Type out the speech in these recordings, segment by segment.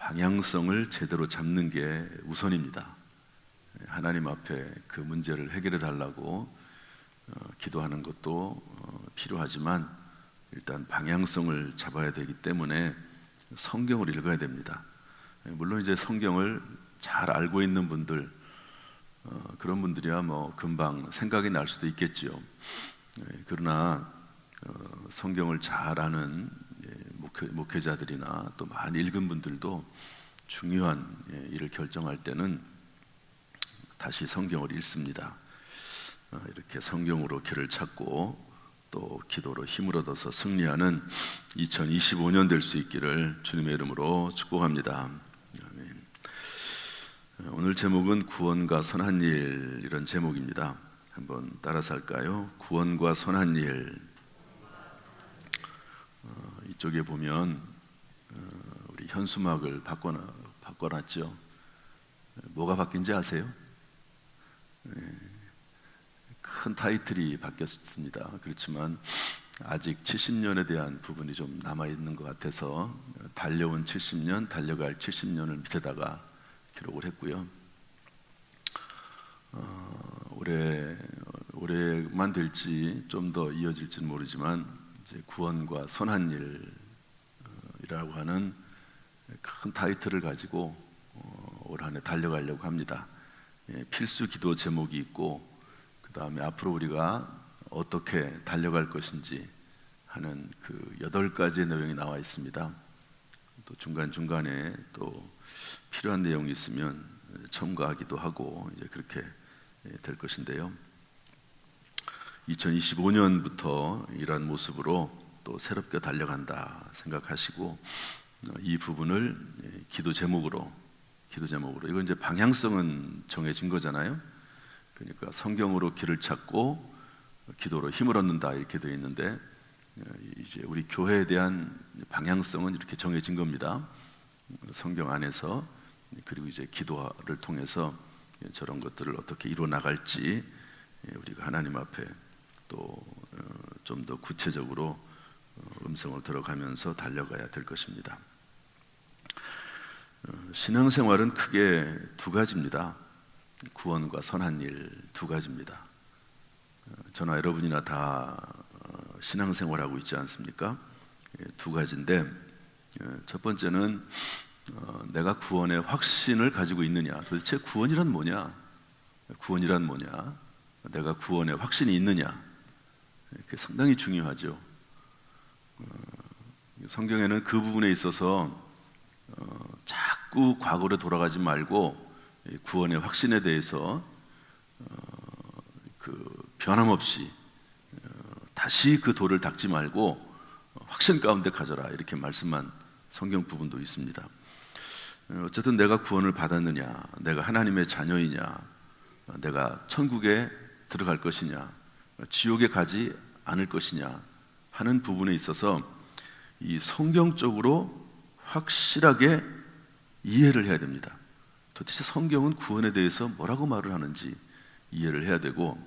방향성을 제대로 잡는 게 우선입니다. 하나님 앞에 그 문제를 해결해 달라고 기도하는 것도 필요하지만 일단 방향성을 잡아야 되기 때문에 성경을 읽어야 됩니다. 물론 이제 성경을 잘 알고 있는 분들, 그런 분들이야 뭐 금방 생각이 날 수도 있겠지요. 그러나 성경을 잘 아는 목회자들이나 또 많이 읽은 분들도 중요한 일을 결정할 때는 다시 성경을 읽습니다. 이렇게 성경으로 길을 찾고 또 기도로 힘을 얻어서 승리하는 2025년 될 수 있기를 주님의 이름으로 축복합니다. 아멘. 오늘 제목은 구원과 선한 일, 이런 제목입니다. 한번 따라서 할까요? 구원과 선한 일. 이쪽에 보면 우리 현수막을 바꿔놨죠. 뭐가 바뀐지 아세요? 큰 타이틀이 바뀌었습니다. 그렇지만 아직 70년에 대한 부분이 좀 남아있는 것 같아서 달려온 70년, 달려갈 70년을 밑에다가 기록을 했고요. 올해만 될지 좀 더 이어질지는 모르지만 이제 구원과 선한 일이라고 하는 큰 타이틀을 가지고 올 한 해 달려가려고 합니다. 필수 기도 제목이 있고 그 다음에 앞으로 우리가 어떻게 달려갈 것인지 하는 그 8가지의 내용이 나와 있습니다. 또 중간중간에 또 필요한 내용이 있으면 첨가하기도 하고 이제 그렇게 될 것인데요. 2025년부터 이러한 모습으로 또 새롭게 달려간다 생각하시고 이 부분을 기도 제목으로 이건 이제 방향성은 정해진 거잖아요. 그러니까 성경으로 길을 찾고 기도로 힘을 얻는다 이렇게 되어 있는데 이제 우리 교회에 대한 방향성은 이렇게 정해진 겁니다. 성경 안에서 그리고 이제 기도를 통해서 저런 것들을 어떻게 이루어 나갈지 우리가 하나님 앞에 또 좀 더 구체적으로 음성을 들어가면서 달려가야 될 것입니다. 신앙생활은 크게 두 가지입니다. 구원과 선한 일 두 가지입니다. 저나 여러분이나 다 신앙생활하고 있지 않습니까? 두 가지인데 첫 번째는 내가 구원의 확신을 가지고 있느냐. 도대체 구원이란 뭐냐? 구원이란 뭐냐? 내가 구원의 확신이 있느냐? 그게 상당히 중요하죠. 성경에는 그 부분에 있어서 자꾸 과거로 돌아가지 말고 구원의 확신에 대해서 변함없이 다시 그 돌을 닦지 말고 확신 가운데 가져라 이렇게 말씀한 성경 부분도 있습니다. 어쨌든 내가 구원을 받았느냐, 내가 하나님의 자녀이냐, 내가 천국에 들어갈 것이냐, 지옥에 가지 않을 것이냐 하는 부분에 있어서 이 성경적으로 확실하게 이해를 해야 됩니다. 도대체 성경은 구원에 대해서 뭐라고 말을 하는지 이해를 해야 되고,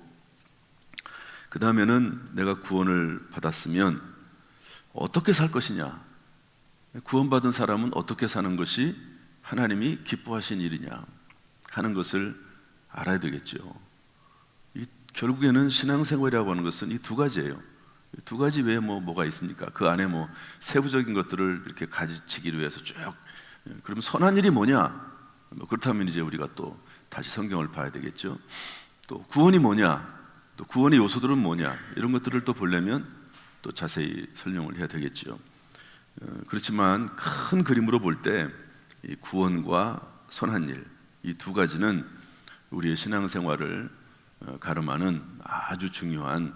그 다음에는 내가 구원을 받았으면 어떻게 살 것이냐, 구원받은 사람은 어떻게 사는 것이 하나님이 기뻐하신 일이냐 하는 것을 알아야 되겠죠. 결국에는 신앙생활이라고 하는 것은 이 두 가지예요. 두 가지 외에 뭐가 있습니까? 그 안에 세부적인 것들을 이렇게 가지치기 위해서 쭉, 그러면 선한 일이 뭐냐? 그렇다면 이제 우리가 또 다시 성경을 봐야 되겠죠. 또 구원이 뭐냐? 또 구원의 요소들은 뭐냐? 이런 것들을 또 보려면 또 자세히 설명을 해야 되겠죠. 그렇지만 큰 그림으로 볼 때 이 구원과 선한 일, 이 두 가지는 우리의 신앙생활을 가름하는 아주 중요한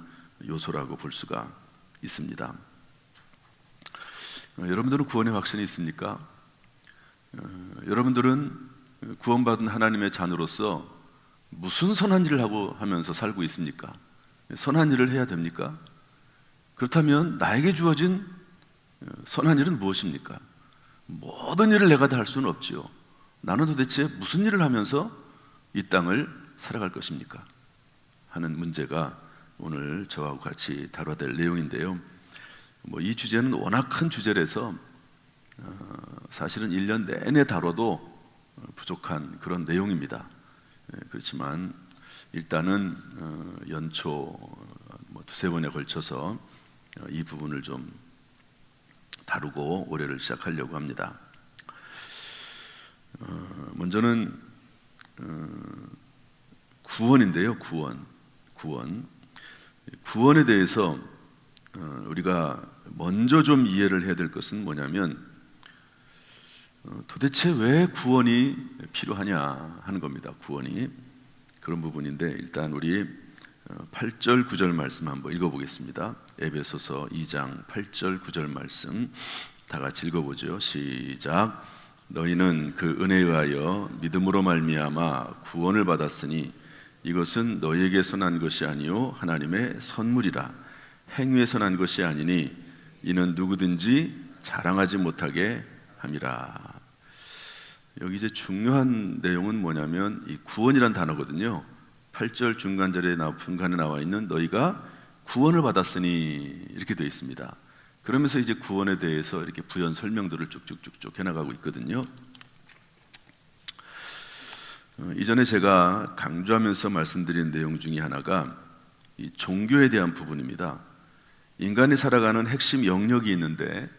요소라고 볼 수가 있습니다. 여러분들은 구원의 확신이 있습니까? 여러분들은 구원받은 하나님의 자녀로서 무슨 선한 일을 하면서 살고 있습니까? 선한 일을 해야 됩니까? 그렇다면 나에게 주어진 선한 일은 무엇입니까? 모든 일을 내가 다 할 수는 없지요. 나는 도대체 무슨 일을 하면서 이 땅을 살아갈 것입니까? 하는 문제가 오늘 저하고 같이 다뤄야 될 내용인데요. 이 주제는 워낙 큰 주제라서 사실은 1년 내내 다뤄도 부족한 그런 내용입니다. 그렇지만 일단은 연초 두세 번에 걸쳐서 이 부분을 좀 다루고 올해를 시작하려고 합니다. 먼저는 구원인데요. 구원에 대해서 우리가 먼저 좀 이해를 해야 될 것은 뭐냐면 도대체 왜 구원이 필요하냐 하는 겁니다. 구원이 그런 부분인데 일단 우리 8절 9절 말씀 한번 읽어보겠습니다. 에베소서 2장 8절 9절 말씀 다 같이 읽어보죠. 시작. 너희는 그 은혜에 의하여 믿음으로 말미암아 구원을 받았으니 이것은 너희에게서 난 것이 아니요 하나님의 선물이라. 행위에서 난 것이 아니니 이는 누구든지 자랑하지 못하게 함이라. 여기 이제 중요한 내용은 뭐냐면 이 구원이란 단어거든요. 8절 중간에 나와 있는 너희가 구원을 받았으니 이렇게 되어 있습니다. 그러면서 이제 구원에 대해서 이렇게 부연 설명들을 쭉쭉쭉쭉 해나가고 있거든요. 이전에 제가 강조하면서 말씀드린 내용 중에 하나가 이 종교에 대한 부분입니다. 인간이 살아가는 핵심 영역이 있는데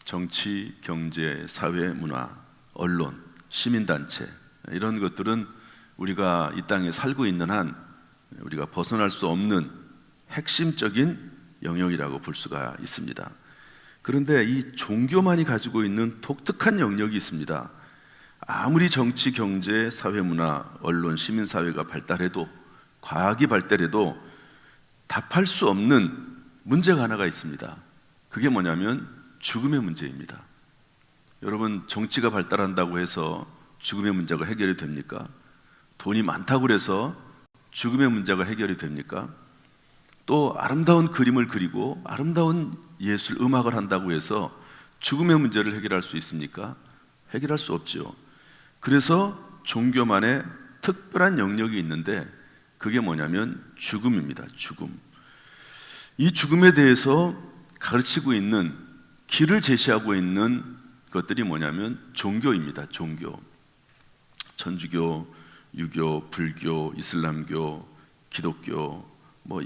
정치, 경제, 사회, 문화, 언론, 시민단체 이런 것들은 우리가 이 땅에 살고 있는 한 우리가 벗어날 수 없는 핵심적인 영역이라고 볼 수가 있습니다. 그런데 이 종교만이 가지고 있는 독특한 영역이 있습니다. 아무리 정치, 경제, 사회, 문화, 언론, 시민사회가 발달해도 과학이 발달해도 답할 수 없는 문제가 하나가 있습니다. 그게 뭐냐면 죽음의 문제입니다. 여러분, 정치가 발달한다고 해서 죽음의 문제가 해결이 됩니까? 돈이 많다고 해서 죽음의 문제가 해결이 됩니까? 또 아름다운 그림을 그리고 아름다운 예술, 음악을 한다고 해서 죽음의 문제를 해결할 수 있습니까? 해결할 수 없죠. 그래서 종교만의 특별한 영역이 있는데 그게 뭐냐면 죽음입니다. 죽음. 이 죽음에 대해서 가르치고 있는, 길을 제시하고 있는 것들이 뭐냐면 종교입니다. 종교. 천주교, 유교, 불교, 이슬람교, 기독교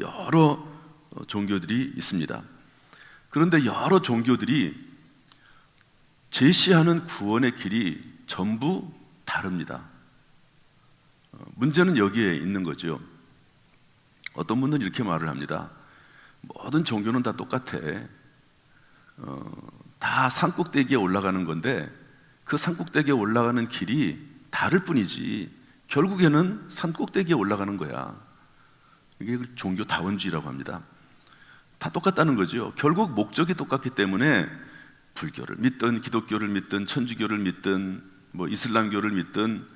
여러 종교들이 있습니다. 그런데 여러 종교들이 제시하는 구원의 길이 전부 다릅니다. 문제는 여기에 있는 거죠. 어떤 분들은 이렇게 말을 합니다. 모든 종교는 다 똑같아. 다 산꼭대기에 올라가는 건데 그 산꼭대기에 올라가는 길이 다를 뿐이지 결국에는 산꼭대기에 올라가는 거야. 이게 종교 다원주의라고 합니다. 다 똑같다는 거죠. 결국 목적이 똑같기 때문에 불교를 믿든 기독교를 믿든 천주교를 믿든 이슬람교를 믿든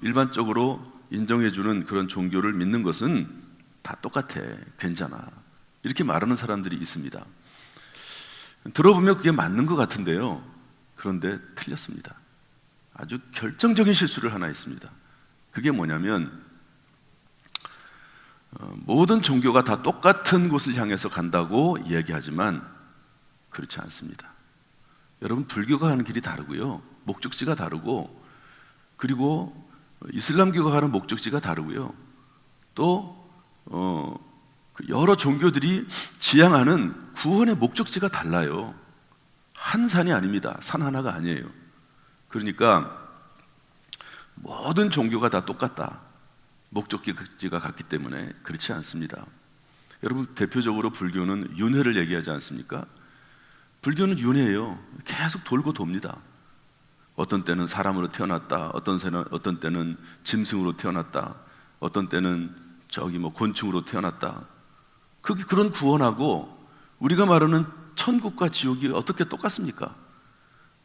일반적으로 인정해주는 그런 종교를 믿는 것은 다 똑같아, 괜찮아, 이렇게 말하는 사람들이 있습니다. 들어보면 그게 맞는 것 같은데요, 그런데 틀렸습니다. 아주 결정적인 실수를 하나 했습니다. 그게 뭐냐면 모든 종교가 다 똑같은 곳을 향해서 간다고 이야기하지만 그렇지 않습니다. 여러분, 불교가 가는 길이 다르고요, 목적지가 다르고, 그리고 이슬람교가 가는 목적지가 다르고요, 또 여러 종교들이 지향하는 구원의 목적지가 달라요. 한 산이 아닙니다. 산 하나가 아니에요. 그러니까 모든 종교가 다 똑같다, 목적지가 같기 때문에 그렇지 않습니다. 여러분, 대표적으로 불교는 윤회를 얘기하지 않습니까? 불교는 윤회예요. 계속 돌고 돕니다. 어떤 때는 사람으로 태어났다, 어떤 때는 짐승으로 태어났다, 어떤 때는 곤충으로 태어났다. 그런 구원하고 우리가 말하는 천국과 지옥이 어떻게 똑같습니까?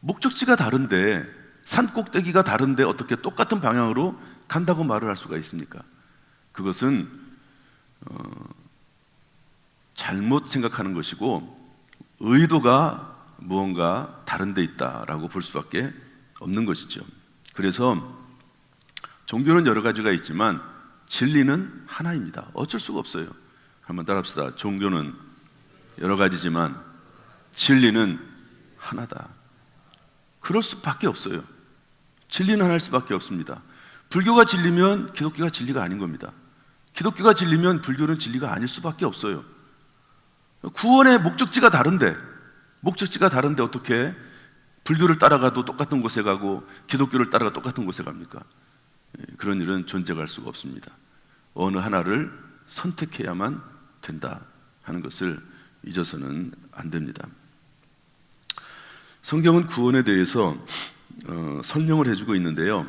목적지가 다른데, 산 꼭대기가 다른데 어떻게 똑같은 방향으로 간다고 말을 할 수가 있습니까? 그것은 잘못 생각하는 것이고 의도가 무언가 다른 데 있다라고 볼 수밖에 없는 것이죠. 그래서 종교는 여러 가지가 있지만 진리는 하나입니다. 어쩔 수가 없어요. 한번 따라합시다. 종교는 여러 가지지만 진리는 하나다. 그럴 수밖에 없어요. 진리는 하나일 수밖에 없습니다. 불교가 진리면 기독교가 진리가 아닌 겁니다. 기독교가 진리면 불교는 진리가 아닐 수밖에 없어요. 구원의 목적지가 다른데 어떻게 불교를 따라가도 똑같은 곳에 가고 기독교를 따라가 똑같은 곳에 갑니까? 그런 일은 존재할 수가 없습니다. 어느 하나를 선택해야만 된다 하는 것을 잊어서는 안 됩니다. 성경은 구원에 대해서 설명을 해주고 있는데요,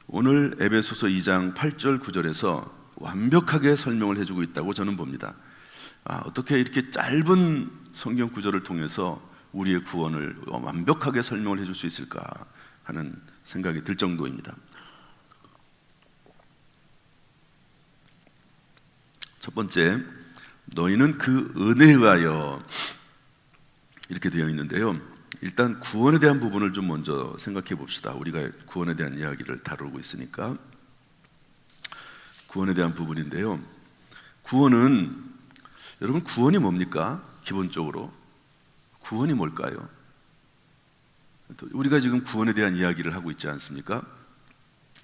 오늘 에베소서 2장 8절 9절에서 완벽하게 설명을 해주고 있다고 저는 봅니다. 어떻게 이렇게 짧은 성경 구절을 통해서 우리의 구원을 완벽하게 설명을 해줄 수 있을까 하는 생각이 들 정도입니다. 첫 번째, 너희는 그 은혜에 의하여, 이렇게 되어 있는데요, 일단 구원에 대한 부분을 좀 먼저 생각해 봅시다. 우리가 구원에 대한 이야기를 다루고 있으니까 구원에 대한 부분인데요, 여러분 구원이 뭡니까? 기본적으로 구원이 뭘까요? 우리가 지금 구원에 대한 이야기를 하고 있지 않습니까?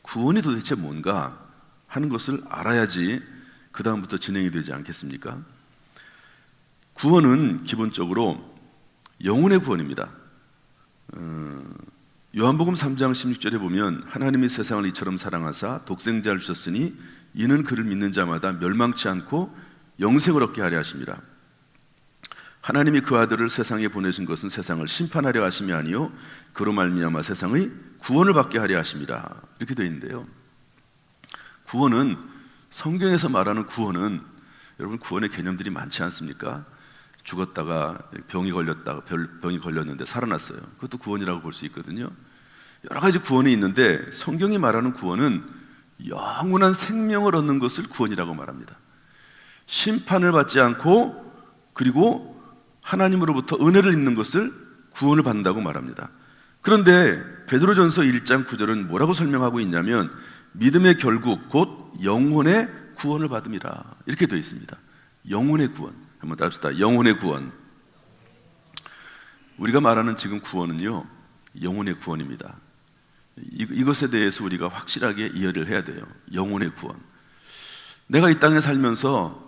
구원이 도대체 뭔가 하는 것을 알아야지 그 다음부터 진행이 되지 않겠습니까? 구원은 기본적으로 영혼의 구원입니다. 요한복음 3장 16절에 보면 하나님이 세상을 이처럼 사랑하사 독생자를 주셨으니 이는 그를 믿는 자마다 멸망치 않고 영생을 얻게 하려 하심이라. 하나님이 그 아들을 세상에 보내신 것은 세상을 심판하려 하심이 아니요 그로 말미암아 세상의 구원을 받게 하려 하심이라. 이렇게 되어 있는데요, 구원은, 성경에서 말하는 구원은, 여러분 구원의 개념들이 많지 않습니까? 죽었다가 병이 걸렸는데 살아났어요. 그것도 구원이라고 볼 수 있거든요. 여러 가지 구원이 있는데 성경이 말하는 구원은 영원한 생명을 얻는 것을 구원이라고 말합니다. 심판을 받지 않고 그리고 하나님으로부터 은혜를 입는 것을 구원을 받는다고 말합니다. 그런데 베드로전서 1장 9절은 뭐라고 설명하고 있냐면 믿음의 결국 곧 영혼의 구원을 받음이라, 이렇게 되어 있습니다. 영혼의 구원, 한번 따라합시다. 영혼의 구원. 우리가 말하는 지금 구원은요, 영혼의 구원입니다. 이것에 대해서 우리가 확실하게 이해를 해야 돼요. 영혼의 구원. 내가 이 땅에 살면서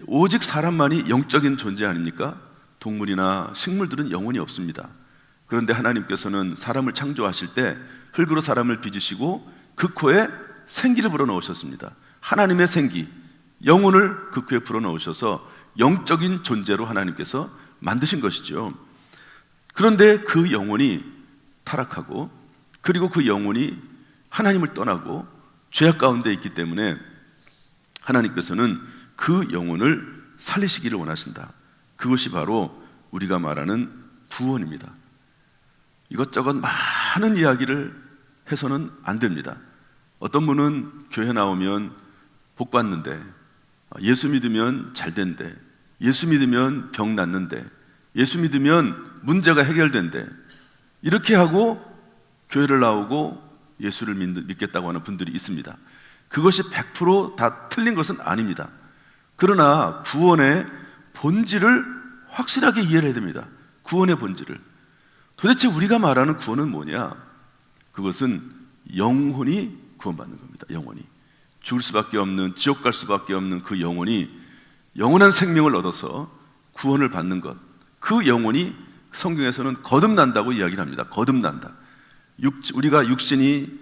오직 사람만이 영적인 존재 아닙니까? 동물이나 식물들은 영혼이 없습니다. 그런데 하나님께서는 사람을 창조하실 때 흙으로 사람을 빚으시고 그 코에 생기를 불어넣으셨습니다. 하나님의 생기, 영혼을 그 코에 불어넣으셔서 영적인 존재로 하나님께서 만드신 것이죠. 그런데 그 영혼이 타락하고 그리고 그 영혼이 하나님을 떠나고 죄악 가운데 있기 때문에 하나님께서는 그 영혼을 살리시기를 원하신다. 그것이 바로 우리가 말하는 구원입니다. 이것저것 많은 이야기를 해서는 안 됩니다. 어떤 분은 교회 나오면 복 받는데, 예수 믿으면 잘 된대, 예수 믿으면 병 낫는데, 예수 믿으면 문제가 해결된대, 이렇게 하고 교회를 나오고 예수를 믿겠다고 하는 분들이 있습니다. 그것이 100% 틀린 것은 아닙니다. 그러나 구원의 본질을 확실하게 이해를 해야 됩니다. 구원의 본질을. 도대체 우리가 말하는 구원은 뭐냐? 그것은 영혼이 구원받는 겁니다. 영혼이 죽을 수밖에 없는, 지옥 갈 수밖에 없는 그 영혼이 영원한 생명을 얻어서 구원을 받는 것, 그 영혼이 성경에서는 거듭난다고 이야기를 합니다. 거듭난다. 우리가 육신이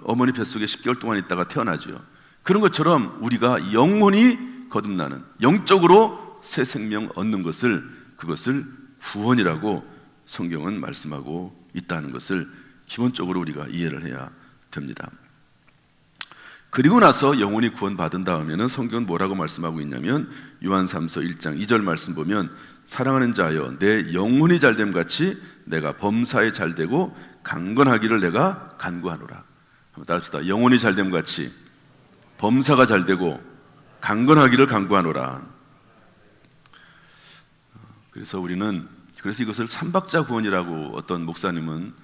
어머니 뱃속에 10개월 동안 있다가 태어나죠. 그런 것처럼 우리가 영혼이 거듭나는, 영적으로 새 생명 얻는 그것을 구원이라고 성경은 말씀하고 있다는 것을 기본적으로 우리가 이해를 해야 됩니다. 그리고 나서 영혼이 구원받은 다음에는 성경은 뭐라고 말씀하고 있냐면 요한 3서 1장 2절 말씀 보면 사랑하는 자여 내 영혼이 잘됨 같이 내가 범사에 잘되고 강건하기를 내가 간구하노라. 한번 따라합시다. 영혼이 잘됨 같이 범사가 잘되고 강건하기를 간구하노라. 그래서 이것을 삼박자 구원이라고 어떤 목사님은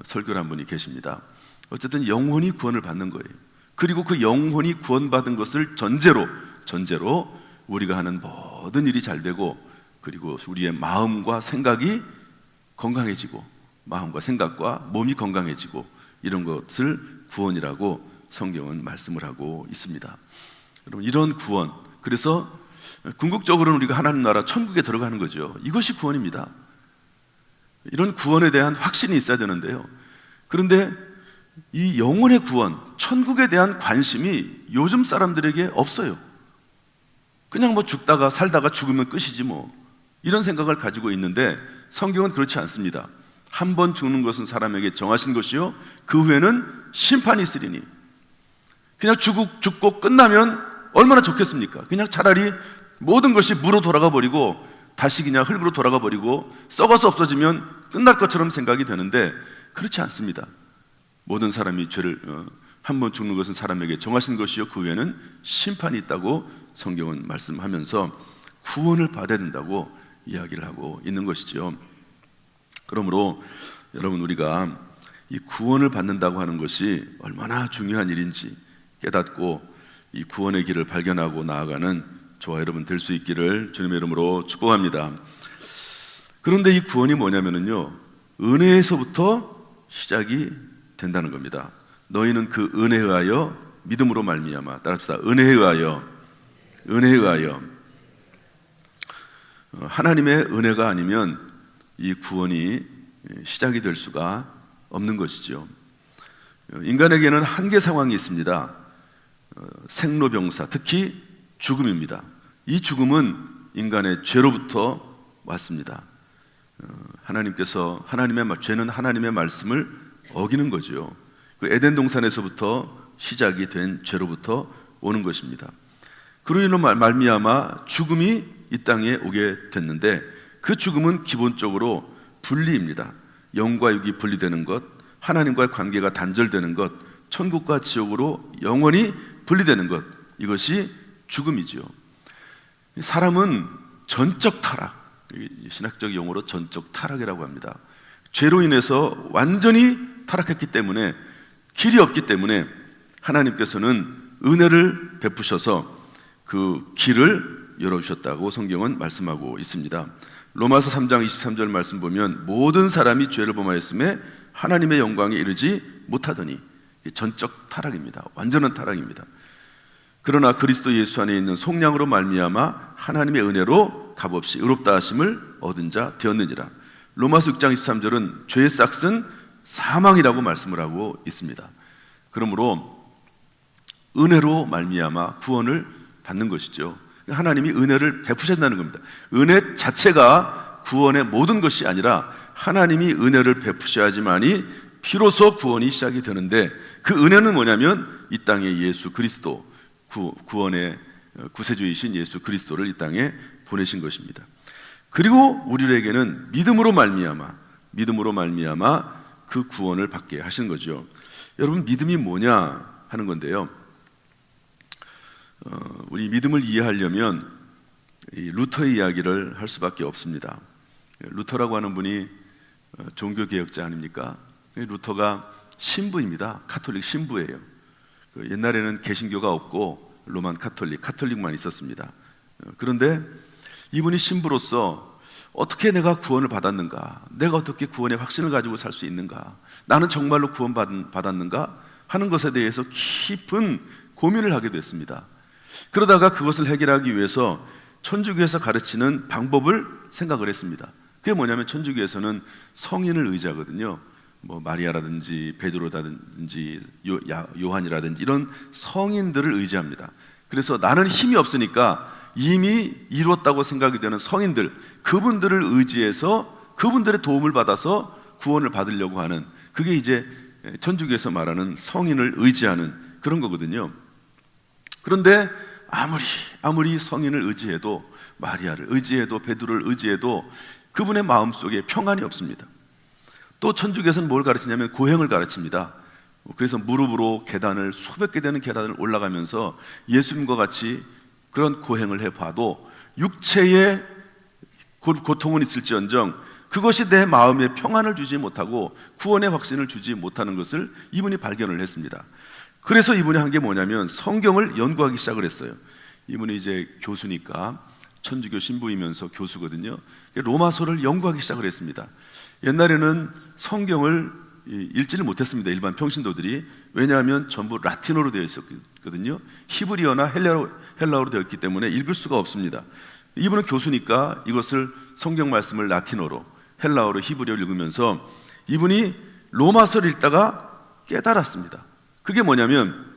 설교를 한 분이 계십니다. 어쨌든 영혼이 구원을 받는 거예요. 그리고 그 영혼이 구원받은 것을 전제로 우리가 하는 모든 일이 잘 되고, 그리고 우리의 마음과 생각이 건강해지고 마음과 생각과 몸이 건강해지고 이런 것을 구원이라고 성경은 말씀을 하고 있습니다. 여러분, 이런 구원, 그래서 궁극적으로는 우리가 하나님 나라 천국에 들어가는 거죠. 이것이 구원입니다. 이런 구원에 대한 확신이 있어야 되는데요. 그런데 이 영혼의 구원, 천국에 대한 관심이 요즘 사람들에게 없어요. 그냥 뭐 죽다가 살다가 죽으면 끝이지 뭐, 이런 생각을 가지고 있는데 성경은 그렇지 않습니다. 한 번 죽는 것은 사람에게 정하신 것이요 그 후에는 심판이 있으리니. 그냥 죽고 끝나면 얼마나 좋겠습니까? 그냥 차라리 모든 것이 무로 돌아가 버리고 다시 그냥 흙으로 돌아가 버리고 썩어서 없어지면 끝날 것처럼 생각이 되는데 그렇지 않습니다. 모든 사람이 죄를 한 번 죽는 것은 사람에게 정하신 것이요 그 후에는 심판이 있다고 성경은 말씀하면서 구원을 받아야 된다고 이야기를 하고 있는 것이죠. 그러므로 여러분, 우리가 이 구원을 받는다고 하는 것이 얼마나 중요한 일인지 깨닫고 이 구원의 길을 발견하고 나아가는 저와 여러분 될 수 있기를 주님의 이름으로 축복합니다. 그런데 이 구원이 뭐냐면요, 은혜에서부터 시작이 된다는 겁니다. 너희는 그 은혜에 의하여 믿음으로 말미암아, 따라합시다. 은혜에 의하여. 하나님의 은혜가 아니면 이 구원이 시작이 될 수가 없는 것이죠. 인간에게는 한계 상황이 있습니다. 생로병사, 특히 죽음입니다. 이 죽음은 인간의 죄로부터 왔습니다. 죄는 하나님의 말씀을 어기는 거죠. 그 에덴 동산에서부터 시작이 된 죄로부터 오는 것입니다. 그로 인해 말미암아 죽음이 이 땅에 오게 됐는데 그 죽음은 기본적으로 분리입니다. 영과 육이 분리되는 것, 하나님과의 관계가 단절되는 것, 천국과 지옥으로 영원히 분리되는 것, 이것이 죽음이죠. 사람은 전적 타락, 신학적 용어로 전적 타락이라고 합니다. 죄로 인해서 완전히 타락했기 때문에, 길이 없기 때문에 하나님께서는 은혜를 베푸셔서 그 길을 열어주셨다고 성경은 말씀하고 있습니다. 로마서 3장 23절 말씀 보면 모든 사람이 죄를 범하였음에 하나님의 영광에 이르지 못하더니, 전적 타락입니다. 완전한 타락입니다. 그러나 그리스도 예수 안에 있는 속량으로 말미암아 하나님의 은혜로 값없이 의롭다 하심을 얻은 자 되었느니라. 로마서 6장 23절은 죄의 싹은 사망이라고 말씀을 하고 있습니다. 그러므로 은혜로 말미암아 구원을 받는 것이죠. 하나님이 은혜를 베푸신다는 겁니다. 은혜 자체가 구원의 모든 것이 아니라 하나님이 은혜를 베푸셔야지만이 비로소 구원이 시작이 되는데, 그 은혜는 뭐냐면 이 땅에 예수 그리스도, 구원의 구세주이신 예수 그리스도를 이 땅에 보내신 것입니다. 그리고 우리에게는 믿음으로 말미암아 그 구원을 받게 하신 거죠. 여러분, 믿음이 뭐냐 하는 건데요, 우리 믿음을 이해하려면 이 루터의 이야기를 할 수밖에 없습니다. 루터라고 하는 분이 종교개혁자 아닙니까? 루터가 신부입니다. 카톨릭 신부예요. 옛날에는 개신교가 없고 로만 카톨릭만 있었습니다. 그런데 이분이 신부로서 어떻게 내가 구원을 받았는가, 내가 어떻게 구원의 확신을 가지고 살 수 있는가, 나는 정말로 구원받았는가 하는 것에 대해서 깊은 고민을 하게 됐습니다. 그러다가 그것을 해결하기 위해서 천주교에서 가르치는 방법을 생각을 했습니다. 그게 뭐냐면, 천주교에서는 성인을 의지하거든요. 뭐 마리아라든지 베드로라든지 요한이라든지 이런 성인들을 의지합니다. 그래서 나는 힘이 없으니까 이미 이루었다고 생각이 되는 성인들, 그분들을 의지해서 그분들의 도움을 받아서 구원을 받으려고 하는, 그게 이제 천주교에서 말하는 성인을 의지하는 그런 거거든요. 그런데 아무리 성인을 의지해도, 마리아를 의지해도, 베드로를 의지해도 그분의 마음속에 평안이 없습니다. 또 천주교에서는 뭘 가르치냐면 고행을 가르칩니다. 그래서 무릎으로 수백 개 되는 계단을 올라가면서 예수님과 같이 그런 고행을 해봐도 육체에 고통은 있을지언정 그것이 내 마음에 평안을 주지 못하고 구원의 확신을 주지 못하는 것을 이분이 발견을 했습니다. 그래서 이분이 한 게 뭐냐면 성경을 연구하기 시작을 했어요. 이분이 이제 교수니까, 천주교 신부이면서 교수거든요. 로마서를 연구하기 시작을 했습니다. 옛날에는 성경을 읽지를 못했습니다. 일반 평신도들이. 왜냐하면 전부 라틴어로 되어 있었거든요. 히브리어나 헬라어로 되어 있기 때문에 읽을 수가 없습니다. 이분은 교수니까 이것을 성경 말씀을 라틴어로, 헬라어로, 히브리어로 읽으면서 이분이 로마서를 읽다가 깨달았습니다. 그게 뭐냐면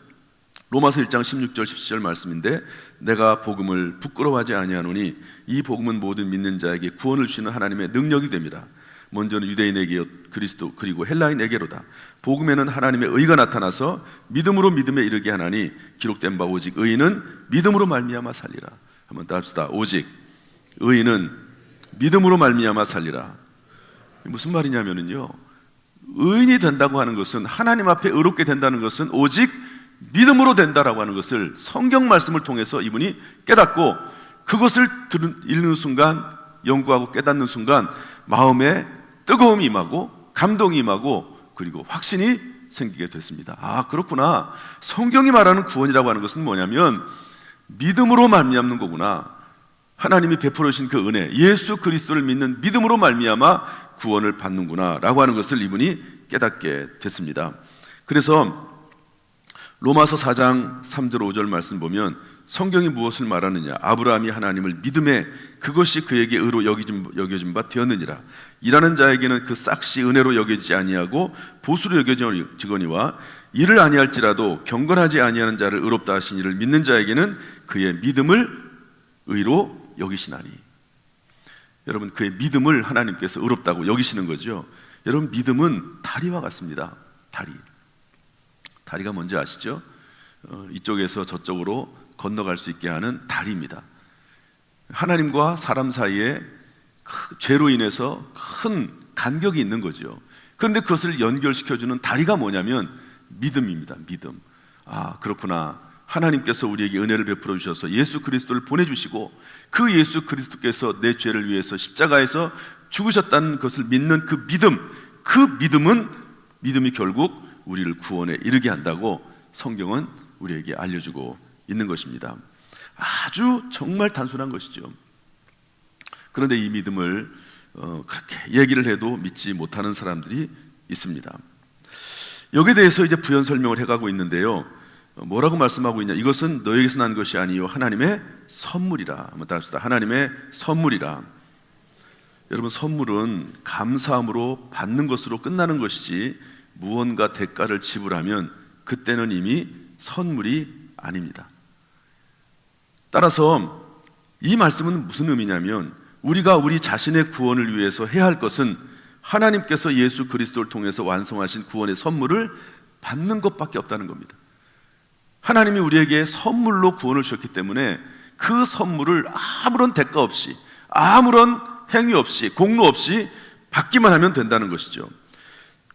로마서 1장 16절 17절 말씀인데, 내가 복음을 부끄러워하지 아니하노니 이 복음은 모든 믿는 자에게 구원을 주시는 하나님의 능력이 됩니다. 먼저는 유대인에게 그리스도 그리고 헬라인에게로다. 복음에는 하나님의 의가 나타나서 믿음으로 믿음에 이르게 하나니 기록된 바 오직 의인은 믿음으로 말미암아 살리라. 한번 더 합시다. 오직 의인은 믿음으로 말미암아 살리라. 무슨 말이냐면요, 의인이 된다고 하는 것은, 하나님 앞에 의롭게 된다는 것은 오직 믿음으로 된다라고 하는 것을 성경 말씀을 통해서 이분이 깨닫고, 그것을 읽는 순간, 연구하고 깨닫는 순간 마음에 뜨거움이 임하고 감동이 임하고 그리고 확신이 생기게 됐습니다. 아, 그렇구나. 성경이 말하는 구원이라고 하는 것은 뭐냐면 믿음으로 말미암는 거구나. 하나님이 베풀어 주신 그 은혜, 예수 그리스도를 믿는 믿음으로 말미암아 구원을 받는구나 라고 하는 것을 이분이 깨닫게 됐습니다. 그래서 로마서 4장 3절 5절 말씀 보면 성경이 무엇을 말하느냐? 아브라함이 하나님을 믿음에 그것이 그에게 의로 여겨진 바 되었느니라. 일하는 자에게는 그 싹시 은혜로 여겨지지 아니하고 보수로 여겨지거니와 이를 아니할지라도 경건하지 아니하는 자를 의롭다 하신 이를 믿는 자에게는 그의 믿음을 의로 여기시나니. 여러분, 그의 믿음을 하나님께서 의롭다고 여기시는 거죠. 여러분, 믿음은 다리와 같습니다. 다리가 뭔지 아시죠? 이쪽에서 저쪽으로 건너갈 수 있게 하는 다리입니다. 하나님과 사람 사이에 죄로 인해서 큰 간격이 있는 거죠. 그런데 그것을 연결시켜주는 다리가 뭐냐면 믿음입니다. 믿음. 아, 그렇구나. 하나님께서 우리에게 은혜를 베풀어 주셔서 예수 그리스도를 보내주시고 그 예수 그리스도께서 내 죄를 위해서 십자가에서 죽으셨다는 것을 믿는 그 믿음은 믿음이 결국 우리를 구원에 이르게 한다고 성경은 우리에게 알려주고 있는 것입니다. 아주 정말 단순한 것이죠. 그런데 이 믿음을 그렇게 얘기를 해도 믿지 못하는 사람들이 있습니다. 여기에 대해서 이제 부연 설명을 해가고 있는데요, 뭐라고 말씀하고 있냐? 이것은 너에게서 난 것이 아니요 하나님의 선물이라. 한번 다 합시다. 하나님의 선물이라. 여러분, 선물은 감사함으로 받는 것으로 끝나는 것이지 무언가 대가를 지불하면 그때는 이미 선물이 아닙니다. 따라서 이 말씀은 무슨 의미냐면 우리가 우리 자신의 구원을 위해서 해야 할 것은 하나님께서 예수 그리스도를 통해서 완성하신 구원의 선물을 받는 것밖에 없다는 겁니다. 하나님이 우리에게 선물로 구원을 주셨기 때문에 그 선물을 아무런 대가 없이, 아무런 행위 없이, 공로 없이 받기만 하면 된다는 것이죠.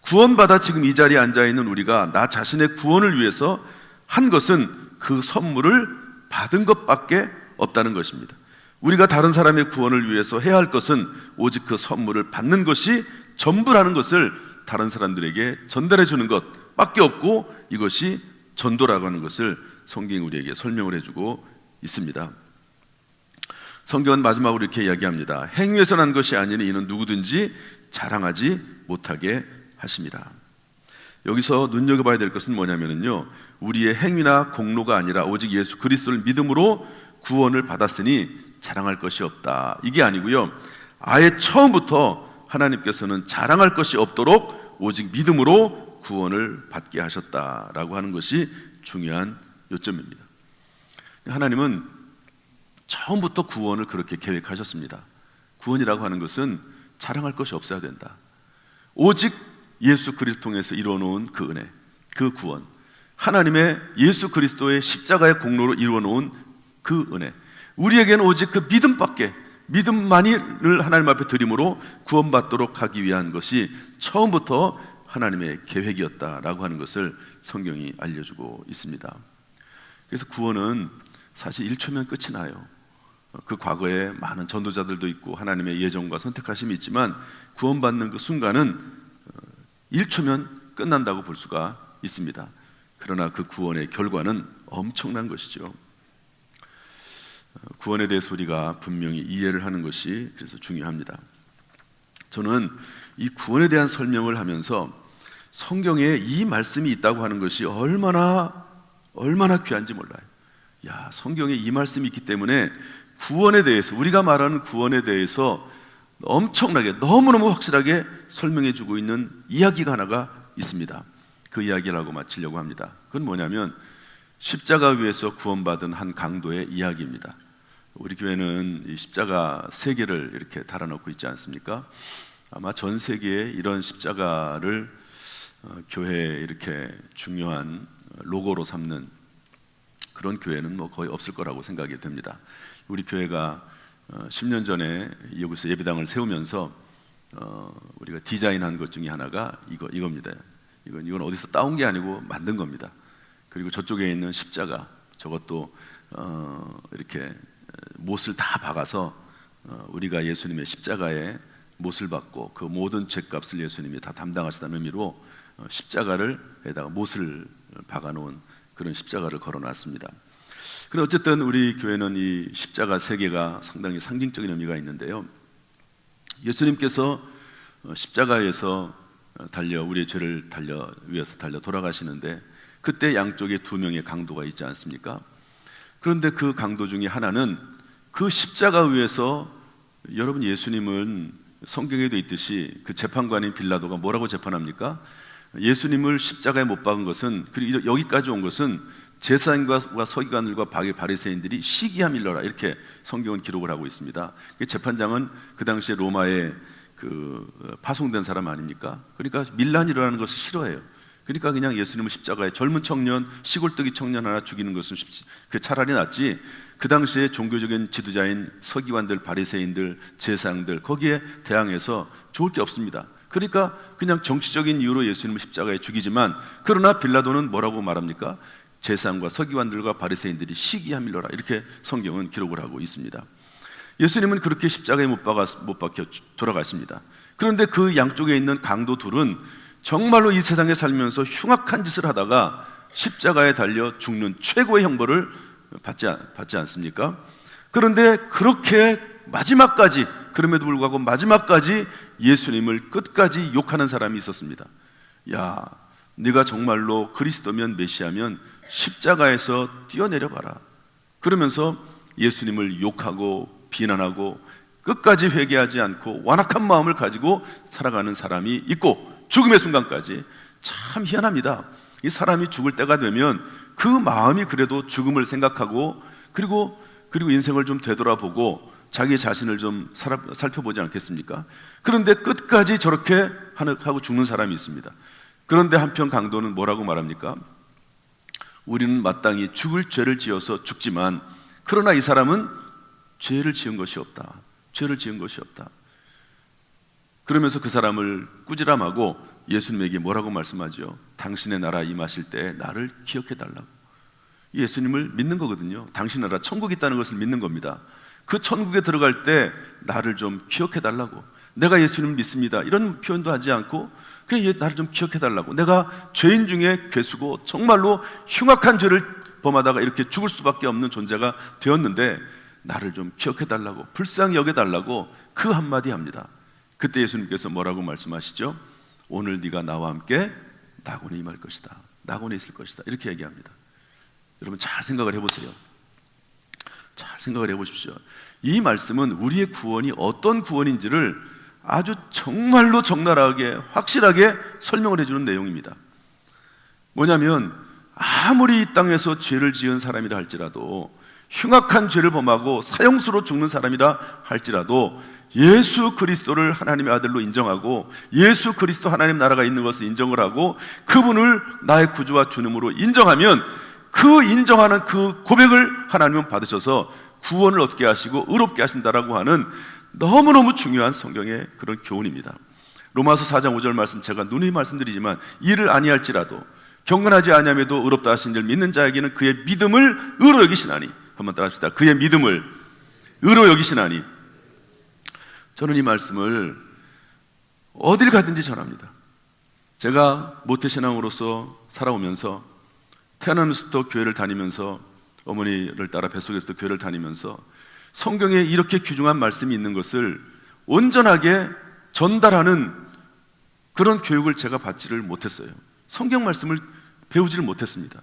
구원받아 지금 이 자리에 앉아있는 우리가 나 자신의 구원을 위해서 한 것은 그 선물을 받은 것밖에 없다는 것입니다. 우리가 다른 사람의 구원을 위해서 해야 할 것은 오직 그 선물을 받는 것이 전부라는 것을 다른 사람들에게 전달해 주는 것밖에 없고, 이것이 전도라고 하는 것을 성경이 우리에게 설명을 해주고 있습니다. 성경은 마지막으로 이렇게 이야기합니다. 행위에서 난 것이 아니니 이는 누구든지 자랑하지 못하게 하심이라. 여기서 눈여겨봐야 될 것은 뭐냐면요, 우리의 행위나 공로가 아니라 오직 예수 그리스도를 믿음으로 구원을 받았으니 자랑할 것이 없다, 이게 아니고요, 아예 처음부터 하나님께서는 자랑할 것이 없도록 오직 믿음으로 구원을 받게 하셨다라고 하는 것이 중요한 요점입니다. 하나님은 처음부터 구원을 그렇게 계획하셨습니다. 구원이라고 하는 것은 자랑할 것이 없어야 된다. 오직 예수 그리스도 통해서 이루어놓은 그 은혜, 그 구원, 하나님의 예수 그리스도의 십자가의 공로로 이루어놓은 그 은혜, 우리에게는 오직 그 믿음만을 하나님 앞에 드림으로 구원받도록 하기 위한 것이 처음부터 하나님의 계획이었다라고 하는 것을 성경이 알려주고 있습니다. 그래서 구원은 사실 1초면 끝이 나요. 그 과거에 많은 전도자들도 있고 하나님의 예정과 선택하심이 있지만 구원받는 그 순간은 1초면 끝난다고 볼 수가 있습니다. 그러나 그 구원의 결과는 엄청난 것이죠. 구원에 대해서 우리가 분명히 이해를 하는 것이 그래서 중요합니다. 저는 이 구원에 대한 설명을 하면서 성경에 이 말씀이 있다고 하는 것이 얼마나 귀한지 몰라요. 야, 성경에 이 말씀이 있기 때문에 구원에 대해서, 우리가 말하는 구원에 대해서 엄청나게 너무너무 확실하게 설명해 주고 있는 이야기가 하나가 있습니다. 그 이야기라고 마치려고 합니다. 그건 뭐냐면 십자가 위에서 구원받은 한 강도의 이야기입니다. 우리 교회는 이 십자가 3개를 이렇게 달아놓고 있지 않습니까? 아마 전 세계에 이런 십자가를 교회에 이렇게 중요한 로고로 삼는 그런 교회는 뭐 거의 없을 거라고 생각이 됩니다. 우리 교회가 10년 전에 여기서 예배당을 세우면서 우리가 디자인한 것 중에 하나가 이겁니다. 이건 어디서 따온 게 아니고 만든 겁니다. 그리고 저쪽에 있는 십자가, 저것도 이렇게 못을 다 박아서 우리가 예수님의 십자가에 못을 박고 그 모든 죄값을 예수님이 다 담당하시다는 의미로 십자가를에다가 못을 박아놓은 그런 십자가를 걸어놨습니다. 그런데 어쨌든 우리 교회는 이 십자가 3개가 상당히 상징적인 의미가 있는데요. 예수님께서 십자가에서 우리의 죄를 위해서 달려 돌아가시는데 그때 양쪽에 2명의 강도가 있지 않습니까? 그런데 그 강도 중에 하나는 그 십자가 위에서, 여러분 예수님은 성경에도 있듯이 그 재판관인 빌라도가 뭐라고 재판합니까? 예수님을 십자가에 못 박은 것은, 그리고 여기까지 온 것은 제사장과 서기관들과 바리새인들이 시기함일러라, 이렇게 성경은 기록을 하고 있습니다. 재판장은 그 당시에 로마에 파송된 사람 아닙니까? 그러니까 밀란이 일어나는 것을 싫어해요. 그러니까 그냥 예수님을 십자가에, 젊은 청년, 시골뜨기 청년 하나 죽이는 것은 차라리 낫지, 그 당시에 종교적인 지도자인 서기관들, 바리새인들, 제사장들, 거기에 대항해서 좋을 게 없습니다. 그러니까 그냥 정치적인 이유로 예수님을 십자가에 죽이지만, 그러나 빌라도는 뭐라고 말합니까? 제사장과 서기관들과 바리새인들이 시기함일러라, 이렇게 성경은 기록을 하고 있습니다. 예수님은 그렇게 십자가에 못 박혀 돌아가십니다. 그런데 그 양쪽에 있는 강도 둘은 정말로 이 세상에 살면서 흉악한 짓을 하다가 십자가에 달려 죽는 최고의 형벌을 받지 않습니까? 그런데 그렇게 마지막까지, 그럼에도 불구하고 마지막까지 예수님을 끝까지 욕하는 사람이 있었습니다. 야, 네가 정말로 그리스도면 메시아면 십자가에서 뛰어내려봐라, 그러면서 예수님을 욕하고 비난하고 끝까지 회개하지 않고 완악한 마음을 가지고 살아가는 사람이 있고, 죽음의 순간까지. 참 희한합니다. 이 사람이 죽을 때가 되면 그 마음이 그래도 죽음을 생각하고 그리고 인생을 좀 되돌아보고 자기 자신을 좀 살펴보지 않겠습니까? 그런데 끝까지 저렇게 하고 죽는 사람이 있습니다. 그런데 한편 강도는 뭐라고 말합니까? 우리는 마땅히 죽을 죄를 지어서 죽지만, 그러나 이 사람은 죄를 지은 것이 없다. 죄를 지은 것이 없다. 그러면서 그 사람을 꾸지람하고 예수님에게 뭐라고 말씀하죠? 당신의 나라 임하실 때 나를 기억해달라고. 예수님을 믿는 거거든요. 당신 나라 천국이 있다는 것을 믿는 겁니다. 그 천국에 들어갈 때 나를 좀 기억해달라고. 내가 예수님을 믿습니다, 이런 표현도 하지 않고 그냥 나를 좀 기억해달라고. 내가 죄인 중에 괴수고 정말로 흉악한 죄를 범하다가 이렇게 죽을 수밖에 없는 존재가 되었는데 나를 좀 기억해달라고, 불쌍히 여겨달라고 그 한마디 합니다. 그때 예수님께서 뭐라고 말씀하시죠? 오늘 네가 나와 함께 낙원에 임할 것이다, 낙원에 있을 것이다, 이렇게 얘기합니다. 여러분 잘 생각을 해보세요. 잘 생각을 해보십시오. 이 말씀은 우리의 구원이 어떤 구원인지를 아주 정말로 적나라하게 확실하게 설명을 해주는 내용입니다. 뭐냐면 아무리 이 땅에서 죄를 지은 사람이라 할지라도, 흉악한 죄를 범하고 사형수로 죽는 사람이라 할지라도 예수 그리스도를 하나님의 아들로 인정하고 예수 그리스도 하나님 나라가 있는 것을 인정을 하고 그분을 나의 구주와 주님으로 인정하면, 그 인정하는 그 고백을 하나님은 받으셔서 구원을 얻게 하시고 의롭게 하신다라고 하는 너무너무 중요한 성경의 그런 교훈입니다. 로마서 4장 5절 말씀 제가 누누이 말씀드리지만, 이를 아니할지라도 경건하지 아니함에도 의롭다 하신 줄 믿는 자에게는 그의 믿음을 의로 여기시나니. 한번 따라합시다. 그의 믿음을 의로 여기시나니. 저는 이 말씀을 어딜 가든지 전합니다. 제가 모태신앙으로서 살아오면서, 태어나면서부터 교회를 다니면서, 어머니를 따라 뱃속에서도 교회를 다니면서 성경에 이렇게 귀중한 말씀이 있는 것을 온전하게 전달하는 그런 교육을 제가 받지를 못했어요. 성경 말씀을 배우지를 못했습니다.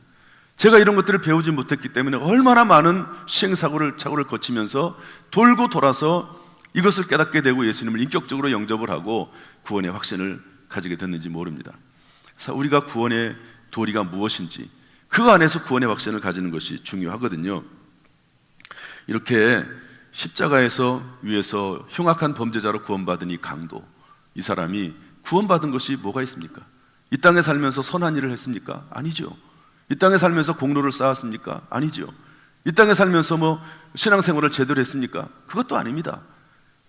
제가 이런 것들을 배우지 못했기 때문에 얼마나 많은 시행착오를 거치면서 돌고 돌아서 이것을 깨닫게 되고 예수님을 인격적으로 영접을 하고 구원의 확신을 가지게 됐는지 모릅니다. 그래서 우리가 구원의 도리가 무엇인지 그 안에서 구원의 확신을 가지는 것이 중요하거든요. 이렇게 십자가에서 위에서 흉악한 범죄자로 구원받은 이 강도, 이 사람이 구원받은 것이 뭐가 있습니까? 이 땅에 살면서 선한 일을 했습니까? 아니죠. 이 땅에 살면서 공로를 쌓았습니까? 아니죠. 이 땅에 살면서 뭐 신앙생활을 제대로 했습니까? 그것도 아닙니다.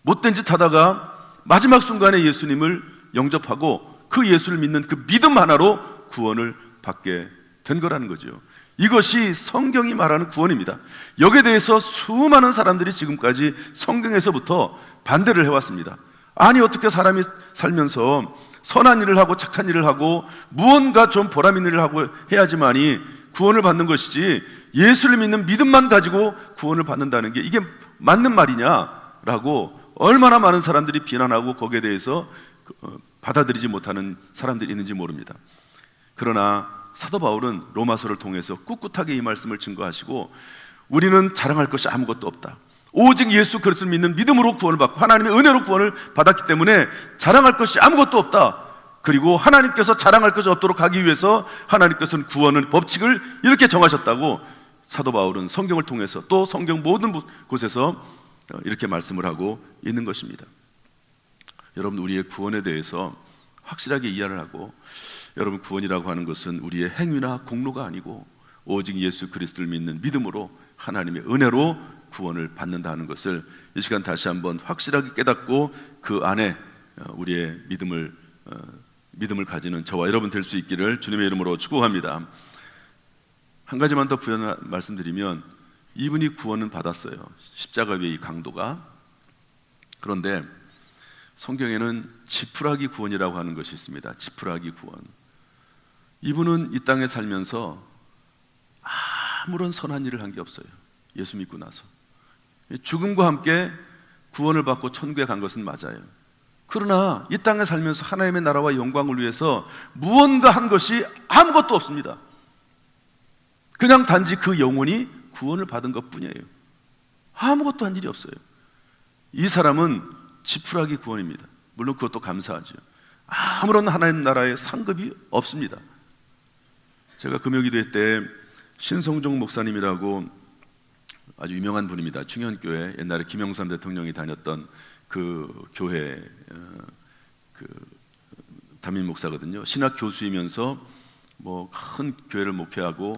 못된 짓 하다가 마지막 순간에 예수님을 영접하고 그 예수를 믿는 그 믿음 하나로 구원을 받게 된 거라는 거죠. 이것이 성경이 말하는 구원입니다. 여기에 대해서 수많은 사람들이 지금까지 성경에서부터 반대를 해왔습니다. 아니 어떻게 사람이 살면서 선한 일을 하고 착한 일을 하고 무언가 좀 보람 있는 일을 하고 해야지만이 구원을 받는 것이지 예수를 믿는 믿음만 가지고 구원을 받는다는 게 이게 맞는 말이냐라고 얼마나 많은 사람들이 비난하고 거기에 대해서 받아들이지 못하는 사람들이 있는지 모릅니다. 그러나 사도 바울은 로마서를 통해서 꿋꿋하게 이 말씀을 증거하시고 우리는 자랑할 것이 아무것도 없다. 오직 예수 그리스도를 믿는 믿음으로 구원을 받고 하나님의 은혜로 구원을 받았기 때문에 자랑할 것이 아무것도 없다. 그리고 하나님께서 자랑할 것이 없도록 하기 위해서 하나님께서는 구원의 법칙을 이렇게 정하셨다고 사도 바울은 성경을 통해서 또 성경 모든 곳에서 이렇게 말씀을 하고 있는 것입니다. 여러분, 우리의 구원에 대해서 확실하게 이해를 하고, 여러분, 구원이라고 하는 것은 우리의 행위나 공로가 아니고 오직 예수 그리스도를 믿는 믿음으로 하나님의 은혜로 구원을 받는다는 것을 이 시간 다시 한번 확실하게 깨닫고 그 안에 우리의 믿음을 가지는 저와 여러분 될 수 있기를 주님의 이름으로 축복합니다. 한 가지만 더 부연 말씀드리면, 이분이 구원은 받았어요. 십자가 위에 이 강도가. 그런데 성경에는 지푸라기 구원이라고 하는 것이 있습니다. 지푸라기 구원. 이분은 이 땅에 살면서 아무런 선한 일을 한 게 없어요. 예수 믿고 나서 죽음과 함께 구원을 받고 천국에 간 것은 맞아요. 그러나 이 땅에 살면서 하나님의 나라와 영광을 위해서 무언가 한 것이 아무것도 없습니다. 그냥 단지 그 영혼이 구원을 받은 것뿐이에요. 아무것도 한 일이 없어요. 이 사람은 지푸라기 구원입니다. 물론 그것도 감사하죠. 아무런 하나님 나라의 상급이 없습니다. 제가 금요기도회 때 신성종 목사님이라고 아주 유명한 분입니다. 충현교회, 옛날에 김영삼 대통령이 다녔던 그 교회 그 담임 목사거든요. 신학 교수이면서 뭐 큰 교회를 목회하고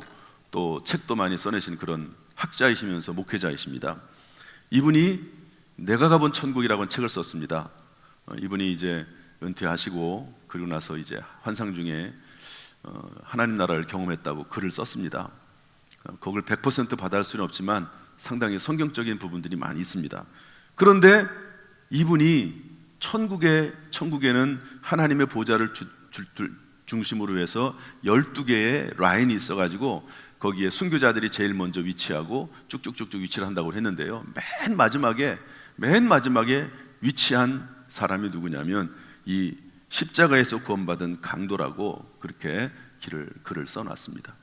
또 책도 많이 써내신 그런 학자이시면서 목회자이십니다. 이분이 내가 가본 천국이라고 하는 책을 썼습니다. 이분이 이제 은퇴하시고 그리고 나서 이제 환상 중에 하나님 나라를 경험했다고 글을 썼습니다. 그걸 100% 받아할 수는 없지만 상당히 성경적인 부분들이 많이 있습니다. 그런데 이분이 천국에는 하나님의 보좌를 중심으로 해서 12개의 라인이 있어가지고 거기에 순교자들이 제일 먼저 위치하고 쭉쭉쭉쭉 위치를 한다고 했는데요. 맨 마지막에 위치한 사람이 누구냐면 이 십자가에서 구원받은 강도라고 그렇게 글을 써놨습니다.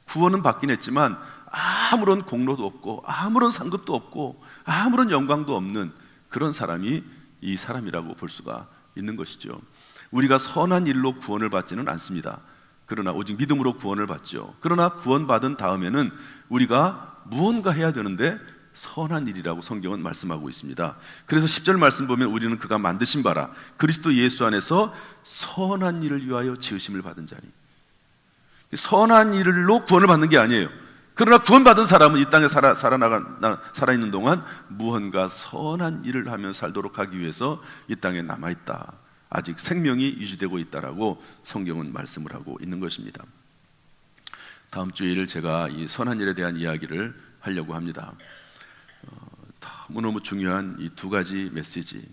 구원은 받긴 했지만 아무런 공로도 없고 아무런 상급도 없고 아무런 영광도 없는 그런 사람이 이 사람이라고 볼 수가 있는 것이죠. 우리가 선한 일로 구원을 받지는 않습니다. 그러나 오직 믿음으로 구원을 받죠. 그러나 구원받은 다음에는 우리가 무언가 해야 되는데 선한 일이라고 성경은 말씀하고 있습니다. 그래서 10절 말씀 보면 우리는 그가 만드신 바라 그리스도 예수 안에서 선한 일을 위하여 지으심을 받은 자니. 선한 일로 구원을 받는 게 아니에요. 그러나 구원받은 사람은 이 땅에 살아있는 동안 무언가 선한 일을 하며 살도록 하기 위해서 이 땅에 남아있다. 아직 생명이 유지되고 있다라고 성경은 말씀을 하고 있는 것입니다. 다음 주일 제가 이 선한 일에 대한 이야기를 하려고 합니다. 너무너무 중요한 이 두 가지 메시지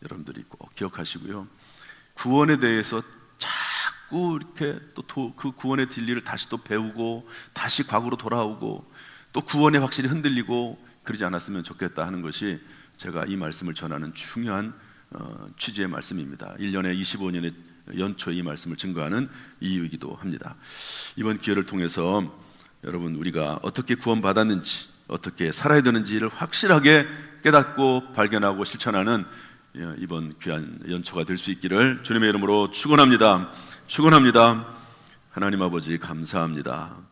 여러분들이 꼭 기억하시고요. 구원에 대해서 자꾸 이렇게 또 그 구원의 진리를 다시 또 배우고 다시 과거로 돌아오고 또 구원에 확실히 흔들리고 그러지 않았으면 좋겠다 하는 것이 제가 이 말씀을 전하는 중요한 취지의 말씀입니다. 1년에 25년의 연초 이 말씀을 증거하는 이유이기도 합니다. 이번 기회를 통해서 여러분 우리가 어떻게 구원받았는지, 어떻게 살아야 되는지를 확실하게 깨닫고 발견하고 실천하는 이번 귀한 연초가 될 수 있기를 주님의 이름으로 축원합니다. 축원합니다. 하나님 아버지 감사합니다.